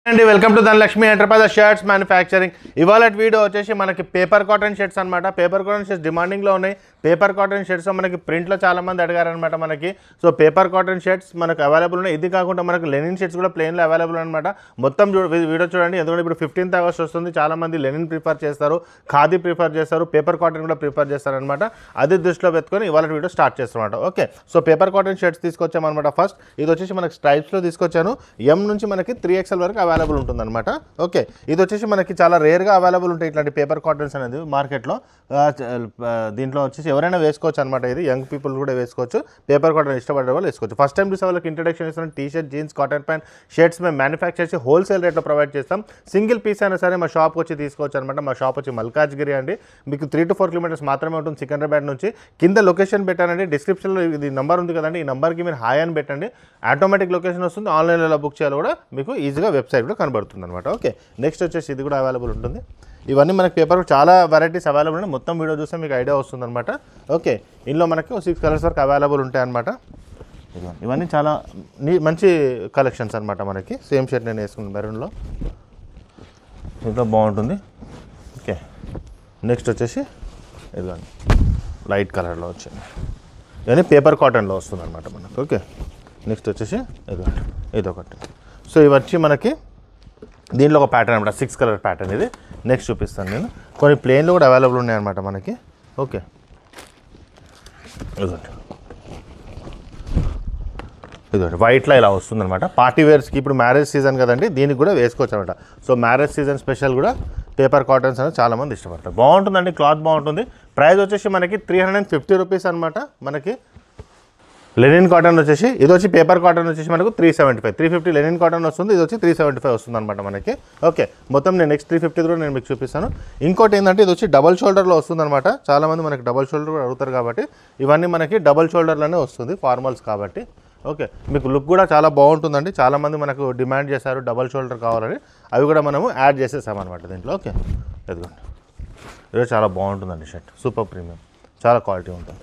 అండి welcome to Dhanalakshmi enterprises shirts manufacturing. ఇవాళ video వచ్చేసి మనకి పేపర్ కాటన్ షర్ట్స్ అనమాట. పేపర్ కాటన్ షర్ట్స్ డిమాండింగ్లో ఉన్నాయి. పేపర్ కాటన్ షర్ట్స్ మనకి ప్రింట్లో చాలామంది అడిగారనమాట మనకి. సో పేపర్ కాటన్ షర్ట్స్ మనకు అవైలబుల్ ఉన్నాయి. ఇది కాకుండా మనకు లెనిన్ షర్ట్స్ కూడా ప్లెయిన్లో అవైలబుల్ అనమాట. మొత్తం వీడియో చూడండి, ఎందుకంటే ఇప్పుడు 15th August వస్తుంది. చాలామంది లెనిన్ ప్రిఫర్ చేస్తారు, ఖాదీ ప్రిఫర్ చేస్తారు, పేపర్ కాటన్ కూడా ప్రిఫర్ చేస్తారనమాట. అది దృష్టిలో పెట్టుకొని ఇవాళ వీడియో స్టార్ట్ చేస్తామన్నమాట. Okay, so paper cotton shirts తీసుకొచ్చామన్నమాట. ఫస్ట్ ఇది వచ్చేసి మనకి స్ట్రైప్స్లో తీసుకొచ్చాను. ఎం నుంచి మనకి 3XL వరకు అవైలబుల్ ఉంటుందన్నమాట. ఓకే, ఇది వచ్చేసి మనకి చాలా రేర్గా అవైలబుల్ ఉంటాయి ఇట్లాంటి పేపర్ కాటన్స్ అనేది మార్కెట్లో. దీంట్లో వచ్చేసి ఎవరైనా వేసుకోవచ్చు అనమాట. ఇది యంగ్ పీపుల్ కూడా వేసుకోవచ్చు, పేపర్ కాటన్ ఇష్టపడే వాళ్ళు వేసుకోవచ్చు. ఫస్ట్ టైం చూసే వాళ్ళకి ఇంట్రడక్షన్ ఇస్తున్నాం. T-shirt, jeans, cotton pant shirts మేము మ్యానుఫ్యాక్చర్ చేసి హోల్సేల్ రేట్లో ప్రొవైడ్ చేస్తాం. సింగిల్ పీస్ అయినా సరే మా షాప్కి వచ్చి తీసుకోవచ్చు అనమాట. మా షాప్ వచ్చి మల్కాజ్గిరి అండి. మీకు 3 to 4 kilometers మాత్రమే ఉంటుంది సికింద్రాబాద్ నుంచి. కింద లొకేషన్ పెట్టానండి, డిస్క్రిప్షన్లో ఇది నెంబర్ ఉంది కదండి, ఈ నెంబర్కి మీరు హాయ్ అని పెట్టండి, ఆటోమేటిక్ లొకేషన్ వస్తుంది. ఆన్లైన్లో బుక్ చేయాలి కూడా మీకు ఈజీగా వెబ్సైట్ కూడా కనబడుతుంది అనమాట. ఓకే, నెక్స్ట్ వచ్చేసి ఇది కూడా అవైలబుల్ ఉంటుంది. ఇవన్నీ మనకి పేపర్ చాలా వెరైటీస్ అవైలబుల్ ఉన్నాయి. మొత్తం వీడియో చూస్తే మీకు ఐడియా వస్తుంది అనమాట. ఓకే, ఇందులో మనకి 6 colors వరకు అవైలబుల్ ఉంటాయి అనమాట. ఇవన్నీ చాలా మంచి కలెక్షన్స్ అనమాట. మనకి సేమ్ షర్ట్ నేను వేసుకున్నాను మెరూన్లో, ఇంట్లో బాగుంటుంది. ఓకే, నెక్స్ట్ వచ్చేసి ఇదిగోండి లైట్ కలర్లో వచ్చింది. ఇవన్నీ పేపర్ కాటన్లో వస్తుంది అనమాట మనకు. ఓకే, నెక్స్ట్ వచ్చేసి ఇదిగోండి ఇదొకటి. సో ఇవి వచ్చి మనకి దీనిలో ఒక ప్యాటర్న్ అనమాట, 6 color ప్యాటర్న్. ఇది నెక్స్ట్ చూపిస్తాను నేను. కొన్ని ప్లెయిన్లో కూడా అవైలబుల్ ఉన్నాయన్నమాట మనకి. ఓకే, ఇదిగోండి ఇదిగోండి వైట్లో ఇలా వస్తుందన్నమాట. పార్టీ వేర్స్కి ఇప్పుడు మ్యారేజ్ సీజన్ కదండి, దీనికి కూడా వేసుకోవచ్చు అనమాట. సో మ్యారేజ్ సీజన్ స్పెషల్ కూడా పేపర్ కాటన్స్ అనేది చాలామంది ఇష్టపడతారు. బాగుంటుందండి, క్లాత్ బాగుంటుంది. ప్రైస్ వచ్చేసి మనకి 350 rupees అనమాట. మనకి లెనిన్ కాటన్ వచ్చేసి ఇది వచ్చి పేపర్ కాటన్ వచ్చేసి మనకు 375, 350 లెనిన్ కాటన్ వస్తుంది. ఇది వచ్చి 375 వస్తుంది అనమాట మనకి. ఓకే, మొత్తం నేను నెక్స్ట్ 350 కూడా నేను మీకు చూపిస్తాను. ఇంకోటి ఏంటంటే ఇది వచ్చి డబల్ షోల్డర్లో వస్తుంది అనమాట. చాలామంది మనకి డబల్ షోల్డర్ కూడా అడుగుతారు కాబట్టి ఇవన్నీ మనకి డబల్ షోల్డర్లోనే వస్తుంది, ఫార్మల్స్ కాబట్టి. ఓకే, మీకు లుక్ కూడా చాలా బాగుంటుందండి. చాలామంది మనకు డిమాండ్ చేశారు డబల్ షోల్డర్ కావాలని, అవి కూడా మనము యాడ్ చేసేసామన్నమాట దీంట్లో. ఓకే, ఇదిగోండి ఇది చాలా బాగుంటుందండి షర్ట్, సూపర్ ప్రీమియం, చాలా క్వాలిటీ ఉంటుంది.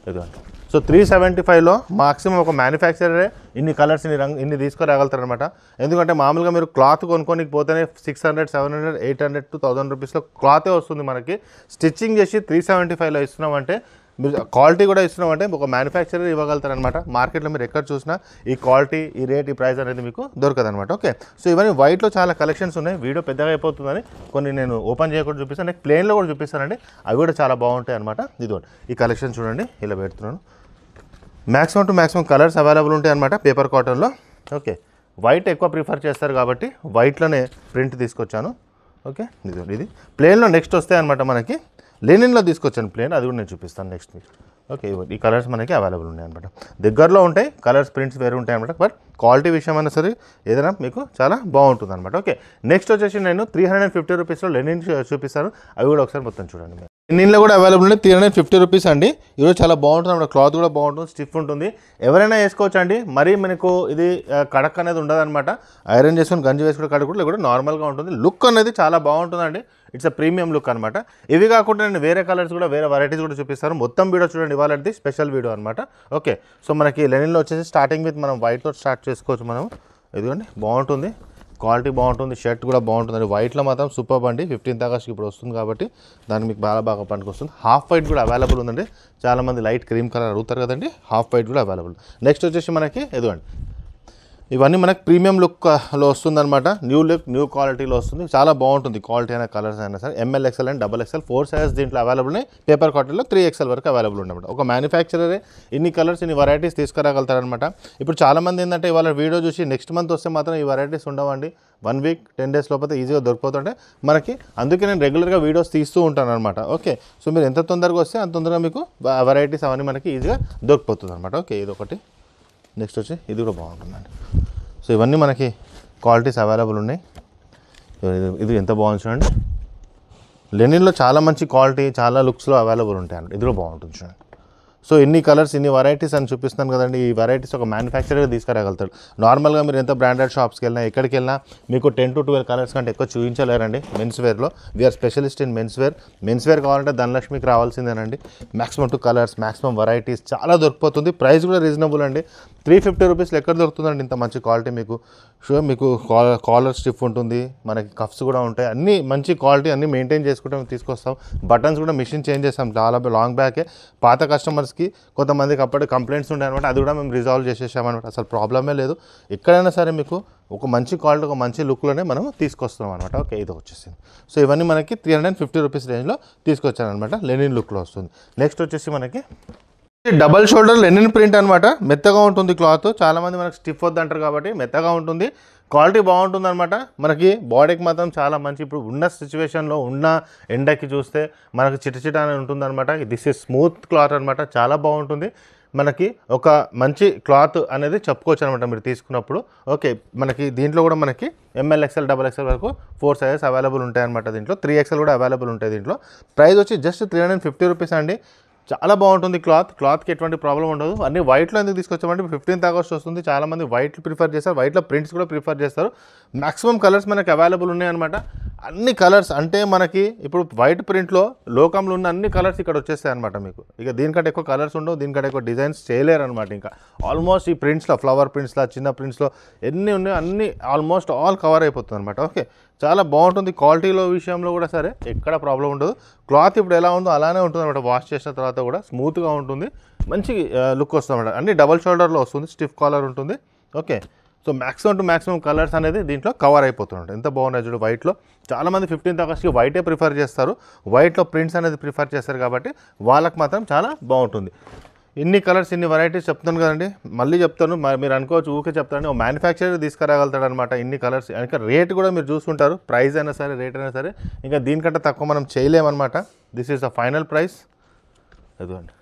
ఇదిగోండి. సో 375లో మాక్సిమం ఒక మ్యానుఫ్యాక్చరరే ఇన్ని కలర్స్ ఇన్ని తీసుకురాగలుగుతారు అనమాట. ఎందుకంటే మామూలుగా మీరు క్లాత్ కొనుక్కోనికి పోతేనే 600, 700, 800 to 1000 రూపీస్లో క్లాతే వస్తుంది మనకి. స్టిచ్చింగ్ చేసి 375లో ఇస్తున్నామంటే మీరు క్వాలిటీ కూడా ఇస్తున్నామంటే ఒక మ్యానుఫ్యాక్చరర్ ఇవ్వగలుగుతారనమాట. మార్కెట్లో మీరు ఎక్కడ చూసినా ఈ క్వాలిటీ, ఈ రేట్, ఈ ప్రైస్ అనేది మీకు దొరకదనమాట. ఓకే, సో ఇవన్నీ వైట్లో చాలా కలెక్షన్స్ ఉన్నాయి. వీడియో పెద్దగా అయిపోతుందని కొన్ని నేను ఓపెన్ చేయకుండా చూపిస్తాను, నెక్స్ట్ ప్లెయిన్లో కూడా చూపిస్తానండి. అవి కూడా చాలా బాగుంటాయి అనమాట. ఇదిగోండి ఈ కలెక్షన్ చూడండి, ఇలా పెడుతున్నాను. Maximum to maximum colours available ఉంటాయి అనమాట పేపర్ కాటన్లో. ఓకే, వైట్ ఎక్కువ ప్రిఫర్ చేస్తారు కాబట్టి వైట్లోనే ప్రింట్ తీసుకొచ్చాను. ఓకే, ఇది ప్లెయిన్లో నెక్స్ట్ వస్తాయి అనమాట మనకి. లెనిన్లో తీసుకొచ్చాను ప్లేన్, అది కూడా నేను చూపిస్తాను నెక్స్ట్. ఓకే, ఈ కలర్స్ మనకి అవైలబుల్ ఉన్నాయి అనమాట. దగ్గరలో ఉంటాయి కలర్స్, ప్రింట్స్ వేరే ఉంటాయి అనమాట. బట్ క్వాలిటీ విషయం అయినా సరే ఏదైనా మీకు చాలా బాగుంటుంది అనమాట. ఓకే, నెక్స్ట్ వచ్చేసి నేను 350 రూపీస్లో లెనిన్ చూపిస్తాను. అవి కూడా ఒకసారి మొత్తం చూడండి. లెనిన్లో కూడా అవైలబుల్ ఉన్నాయి, 350 రూపీస్ అండి. ఈరోజు చాలా బాగుంటుంది అనమాట. క్లాత్ కూడా బాగుంటుంది, స్టిఫ్ ఉంటుంది, ఎవరైనా వేసుకోవచ్చు అండి. మరీ మనకు ఇది కడక్ అనేది ఉండదు అనమాట. ఐరన్ చేసుకొని గంజి వేసుకునే కడక్ కూడా నార్మల్గా ఉంటుంది. లుక్ అనేది చాలా బాగుంటుందండి. ఇట్స్ అ ప్రీమియం లుక్ అనమాట. ఇవి కాకుండా నేను వేరే కలర్స్ కూడా, వేరే వెరైటీస్ కూడా చూపిస్తాను. మొత్తం వీడియో చూడండి, ఇవాళది స్పెషల్ వీడియో అనమాట. ఓకే, సో మనకి లెనిన్లో వచ్చేసి స్టార్టింగ్ విత్ మనం వైట్తో స్టార్ట్ చేసుకోవచ్చు మనం. ఇదిగోండి బాగుంటుంది, క్వాలిటీ బాగుంటుంది, షర్ట్ కూడా బాగుంటుంది. వైట్లో మాత్రం సూపర్ అండి. 15th August ఇప్పుడు వస్తుంది కాబట్టి దానికి మీకు బాగా పనికి వస్తుంది. హాఫ్ వైట్ కూడా అవైలబుల్ ఉందండి. చాలామంది లైట్ క్రీమ్ కలర్ అడుగుతారు కదండి, హాఫ్ వైట్ కూడా అవైలబుల్. నెక్స్ట్ వచ్చేసి మనకి ఇదిగోండి ఇవన్నీ మనకి ప్రీమియం లుక్లో వస్తుందన్నమాట. న్యూ లుక్, న్యూ క్వాలిటీలో వస్తుంది. చాలా బాగుంటుంది క్వాలిటీ అయినా కలర్స్ అయినా సరే. ML, XL and XXL 4 sizes దీంట్లో అవైలబుల్ ఉన్నాయి. పేపర్ కాటన్లో 3XL వరకు అవైలబుల్ ఉన్నమాట. ఒక మ్యానుఫ్యాక్చరరే ఇన్ని కలర్స్, ఇన్ని వెరైటీస్ తీసుకురాగలుగుతారనమాట. ఇప్పుడు చాలామంది ఏంటంటే ఇవాళ వీడియో చూసి నెక్స్ట్ మంత్ వస్తే మాత్రం ఈ వెరైటీస్ ఉండవండి. 1 week 10 days లోపల ఈజీగా దొరికిపోతుంటే మనకి. అందుకే నేను రెగ్యులర్గా వీడియోస్ తీస్తూ ఉంటాను అనమాట. ఓకే, సో మీరు ఎంత తొందరగా వస్తే అంత తొందరగా మీకు వెరైటీస్ అవన్నీ మనకి ఈజీగా దొరికిపోతుంది అనమాట. ఓకే, ఇదొకటి. నెక్స్ట్ వచ్చి ఇది కూడా బాగుంటుందండి. సో ఇవన్నీ మనకి క్వాలిటీస్ అవైలబుల్ ఉన్నాయి. ఇది ఎంత బాగుంది చూడండి. లెనిన్లో చాలా మంచి క్వాలిటీ, చాలా లుక్స్లో అవైలబుల్ ఉంటాయి అన్నమాట. ఇది కూడా బాగుంటుంది చూడండి. సో ఇన్ని కలర్స్, ఇన్ని వెరైటీస్ అని చూపిస్తున్నాను కదండి. ఈ వెరైటీస్ ఒక మ్యానుఫ్యాక్చరర్ తీసుకురాగలుగుతాడు. నార్మల్గా మీరు ఎంత బ్రాండెడ్ షాప్స్కి వెళ్ళినా, ఎక్కడికి వెళ్ళినా మీకు 10 to 12 కలర్స్ కంటే ఎక్కువ చూపించలేరండి. మెన్స్ వేర్లో we are specialist in men's wear. Men's wear కావాలంటే ధనలక్ష్మికి రావాల్సిందేనండి. మ్యాక్సిమం 2 కలర్స్, మ్యాక్సిమం వెరైటీస్ చాలా దొరికిపోతుంది. ప్రైస్ కూడా రీజనబుల్ అండి. 350 రూపీస్లో ఎక్కడ దొరుకుతుందండి ఇంత మంచి క్వాలిటీ మీకు. షూర్ మీకు కాలర్ స్టిఫ్ ఉంటుంది, మనకి కఫ్స్ కూడా ఉంటాయి, అన్నీ మంచి క్వాలిటీ అన్నీ మెయింటైన్ చేసుకుంటే మేము తీసుకొస్తాం. బటన్స్ కూడా మిషన్ చేంజ్ చేస్తాం చాలా లాంగ్ బ్యాకే. పాత కస్టమర్స్కి కొంతమందికి అప్పటి కంప్లైంట్స్ ఉండే అనమాట, అది కూడా మేము రిజాల్వ్ చేసేసామన్నమాట. అసలు ప్రాబ్లమే లేదు. ఎక్కడైనా సరే మీకు ఒక మంచి క్వాలిటీ ఒక మంచి లుక్లోనే మనం తీసుకొస్తాం అనమాట. ఓకే, ఇది వచ్చేసింది. సో ఇవన్నీ మనకి 350 రూపీస్ రేంజ్లో తీసుకొచ్చానమాట, లెనిన్ లుక్లో వస్తుంది. నెక్స్ట్ వచ్చేసి మనకి డబల్ షోల్డర్ లెనిన్ ప్రింట్ అనమాట. మెత్తగా ఉంటుంది క్లాత్. చాలామంది మనకి స్టిఫ్ వద్దు అంటారు కాబట్టి మెత్తగా ఉంటుంది, క్వాలిటీ బాగుంటుంది అనమాట. మనకి బాడీకి మాత్రం చాలా మంచి. ఇప్పుడు ఉన్న సిచ్యువేషన్లో ఉన్న ఎండకి చూస్తే మనకి చిటచిట అని ఉంటుంది అనమాట. దిస్ ఇస్ స్మూత్ క్లాత్ అనమాట, చాలా బాగుంటుంది. మనకి ఒక మంచి క్లాత్ అనేది చెప్పుకోవచ్చు అనమాట మీరు తీసుకున్నప్పుడు. ఓకే, మనకి దీంట్లో కూడా మనకి ML XL XXL వరకు 4 సైజెస్ అవైలబుల్ ఉంటాయి అనమాట. దీంట్లో 3XL కూడా అవైలబుల్ ఉంటాయి. దీంట్లో ప్రైస్ వచ్చి జస్ట్ 350 రూపీస్ అండి. చాలా బాగుంటుంది క్లాత్కి ఎటువంటి ప్రాబ్లం ఉండదు. అన్ని వైట్లో ఎందుకు తీసుకొచ్చామంటే 15th ఆగస్ట్ వస్తుంది, చాలామంది వైట్ ప్రిఫర్ చేస్తారు, వైట్లో ప్రింట్స్ కూడా ప్రిఫర్ చేస్తారు. మ్యాక్సిమం కలర్స్ మనకి అవైలబుల్ ఉన్నాయన్నమాట. అన్ని కలర్స్ అంటే మనకి ఇప్పుడు వైట్ ప్రింట్లో లోకంలో ఉన్న అన్ని కలర్స్ ఇక్కడ వచ్చేస్తాయి అనమాట మీకు. ఇక దీనికంటే ఎక్కువ కలర్స్ ఉండవు, దీనికంటే ఎక్కువ డిజైన్స్ చేయలేరు అనమాట. ఇంకా ఆల్మోస్ట్ ఈ ప్రింట్స్లో ఫ్లవర్ ప్రింట్స్లో చిన్న ప్రింట్స్లో ఎన్ని ఉన్నాయో అన్ని ఆల్మోస్ట్ ఆల్ కవర్ అయిపోతుంది అనమాట. ఓకే, చాలా బాగుంటుంది. క్వాలిటీలో విషయంలో కూడా సరే ఎక్కడ ప్రాబ్లం ఉండదు. క్లాత్ ఇప్పుడు ఎలా ఉందో అలానే ఉంటుంది అనమాట. వాష్ చేసిన తర్వాత కూడా స్మూత్గా ఉంటుంది, మంచి లుక్ వస్తుంది అనమాట. అన్ని డబల్ షోల్డర్లో వస్తుంది, స్టిఫ్ కాలర్ ఉంటుంది. Okay, so maximum to maximum colours అనేది దీంట్లో కవర్ అయిపోతుంటాయి. ఎంత బాగున్నాయి చూడు వైట్లో. చాలామంది 15th ఆగస్ట్కి వైటే ప్రిఫర్ చేస్తారు, వైట్లో ప్రింట్స్ అనేది ప్రిఫర్ చేస్తారు కాబట్టి వాళ్ళకి మాత్రం చాలా బాగుంటుంది. ఇన్ని కలర్స్ ఇన్ని వెరైటీస్ చెప్తాను కదండి, మళ్ళీ చెప్తాను. మీరు అనుకోవచ్చు ఊకే చెప్తాను, ఓ మ్యానుఫ్యాక్చరర్ తీసుకురాగలుగుతాడు అనమాట ఇన్ని కలర్స్. ఇంకా రేట్ కూడా మీరు చూస్తుంటారు, ప్రైస్ అయినా సరే రేట్ అయినా సరే ఇంకా దీనికంటే తక్కువ మనం చేయలేమన్నమాట. This is the final price. ఇదిగోండి,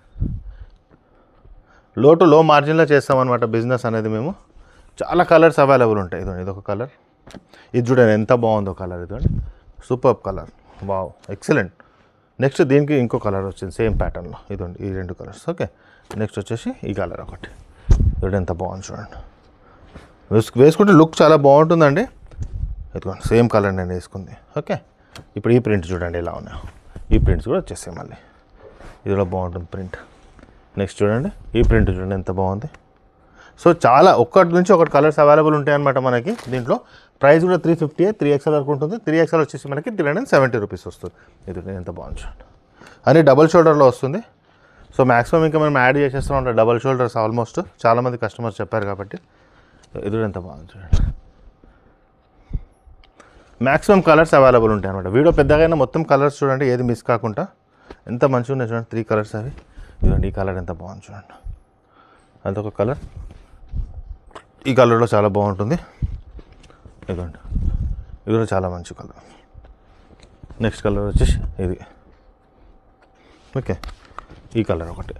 లో మార్జిన్లో చేస్తామన్నమాట బిజినెస్ అనేది మేము. చాలా కలర్స్ అవైలబుల్ ఉంటాయి. ఇదిగోండి, ఇదొక కలర్, ఇది చూడండి ఎంత బాగుందో కలర్. ఇదిగోండి super colour, wow excellent. Next దీనికి ఇంకో కలర్ వచ్చింది సేమ్ ప్యాటర్న్లో. ఇదిగోండి ఈ 2 కలర్స్. ఓకే, నెక్స్ట్ వచ్చేసి ఈ కలర్ ఒకటి. ఇది ఎంత బాగుంది చూడండి, వేసుకుంటే లుక్ చాలా బాగుంటుందండి. ఇదిగోండి సేమ్ కలర్ నేను వేసుకుంది. ఓకే, ఇప్పుడు ఈ ప్రింట్ చూడండి ఎలా ఉన్నాయో. ఈ ప్రింట్స్ కూడా వచ్చేసాయి మళ్ళీ. ఇది కూడా బాగుంటుంది ప్రింట్. నెక్స్ట్ చూడండి ఈ ప్రింట్ చూడండి ఎంత బాగుంది. సో చాలా ఒకటి నుంచి ఒకటి కలర్స్ అవైలబుల్ ఉంటాయి అనమాట మనకి. దీంట్లో ప్రైస్ కూడా 350, 3XL వరకు ఉంటుంది. 3XL వచ్చేసి మనకి 370 రూపీస్ వస్తుంది. ఇది ఎంత బాగుంది చూడండి, అని డబల్ షోల్డర్లో వస్తుంది. సో మ్యాక్సిమం ఇంకా మనం యాడ్ చేసేస్తూ ఉంటాం డబల్ షోల్డర్స్ ఆల్మోస్ట్, చాలామంది కస్టమర్స్ చెప్పారు కాబట్టి. ఇది ఎంత బాగుంది చూడండి. మ్యాక్సిమం కలర్స్ అవైలబుల్ ఉంటాయి అనమాట. వీడియో పెద్దగా మొత్తం కలర్స్ చూడండి, ఏది మిస్ కాకుండా ఎంత మంచిగా ఉన్నాయి చూడండి. 3 కలర్స్ అవి. ఇదిగోండి ఈ కలర్ ఎంత బాగుంది చూడండి, అదొక కలర్. ఈ కలర్లో చాలా బాగుంటుంది. ఇదిగోండి ఇది కూడా చాలా మంచి కలర్. నెక్స్ట్ కలర్ వచ్చేసి ఇది. ఓకే, ఈ కలర్ ఒకటి.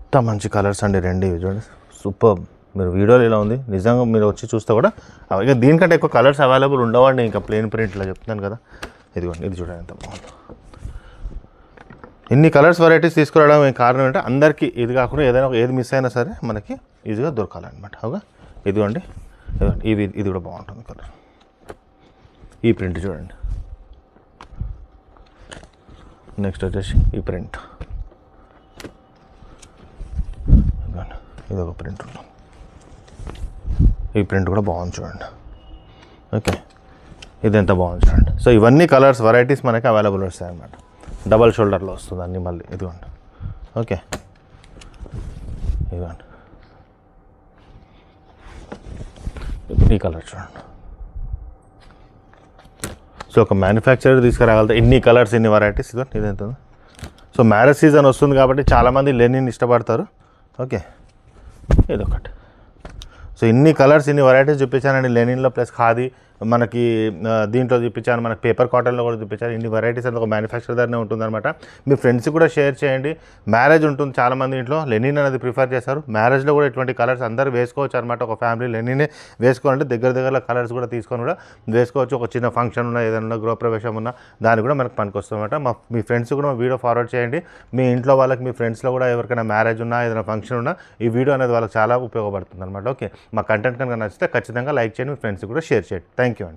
ఇంత మంచి కలర్స్ అండి రెండు. ఇవి చూడండి సూపర్. మీరు వీడియోలో ఇలా ఉంది, నిజంగా మీరు వచ్చి చూస్తే కూడా ఇక దీనికంటే ఎక్కువ కలర్స్ అవైలబుల్ ఉండవండి ఇంకా ప్లెయిన్ ప్రింట్లో చెప్తున్నాను కదా. ఇదిగోండి ఇది చూడండి ఎంత బాగుంది. ఇన్ని కలర్స్ వెరైటీస్ తీసుకురావడం కారణం ఏంటంటే అందరికీ ఇది కాకుండా ఏదైనా ఏది మిస్ అయినా సరే మనకి ఈజీగా దొరకాలన్నమాట. అవుగా ఇదిగోండి ఇది కూడా బాగుంటుంది కలర్. ఈ ప్రింట్ చూడండి. నెక్స్ట్ వచ్చేసి ఈ ప్రింట్. ఇది ఒక ప్రింట్ ఉంటుంది, ఈ ప్రింట్ కూడా బాగుంది చూడండి. ఓకే, ఇది ఎంత బాగుంది చూడండి. సో ఇవన్నీ కలర్స్ వెరైటీస్ మనకి అవైలబుల్ వస్తాయి అన్నమాట. డబల్ షోల్డర్లో వస్తుంది అన్నీ మళ్ళీ. ఇదిగోండి. ఓకే, ఇదిగోండి ఈ కలర్ చూడండి. సో ఒక మ్యానుఫ్యాక్చరర్ తీసుకురాగలుగుతా ఇన్ని కలర్స్ ఇన్ని వెరైటీస్. ఇదిగోండి ఇది ఎంత. సో మ్యారేజ్ సీజన్ వస్తుంది కాబట్టి చాలామంది లెనిన్ ఇష్టపడతారు. ఓకే, ఇదొకటి. సో ఇన్ని కలర్స్ ఇన్ని వెరైటీస్ చూపించానండి లెనిన్లో, ప్లస్ ఖాదీ మనకి దీంట్లో చూపించాను, మనకి పేపర్ కాటన్లో కూడా చూపించాను. ఇన్ని వెరైటీస్ అనేది ఒక మ్యానుఫ్యాక్చర్ దగ్గరనే ఉంటుందన్నమాట. మీ ఫ్రెండ్స్కి కూడా షేర్ చేయండి. మ్యారేజ్ ఉంటుంది చాలామంది ఇంట్లో లెనిన్ అనేది ప్రిఫర్ చేస్తారు. మ్యారేజ్లో కూడా ఇటువంటి కలర్స్ అందరూ వేసుకోవచ్చు అనమాట. ఒక ఫ్యామిలీ లెనినే వేసుకోవాలంటే దగ్గర కలర్స్ కూడా తీసుకొని కూడా వేసుకోవచ్చు. ఒక చిన్న ఫంక్షన్ ఉన్నా ఏదైనా గృహప్రవేశం ఉన్నా దానికి కూడా మనకు పనికొస్తుంది అనమాట. మీ ఫ్రెండ్స్ కూడా వీడియో ఫార్వర్డ్ చేయండి. మీ ఇంట్లో వాళ్ళకి మీ ఫ్రెండ్స్లో కూడా ఎవరికైనా మ్యారేజ్ ఉన్నా ఏదైనా ఫంక్షన్ ఉన్నా ఈ వీడియో అనేది వాళ్ళకి చాలా ఉపయోగపడుతుంది అనమాట. ఓకే, మా కంటెంట్ కనుక నచ్చితే ఖచ్చితంగా లైక్ చేయండి, మీ ఫ్రెండ్స్కి కూడా షేర్ చేయండి. థ్యాంక్ యూ అండి.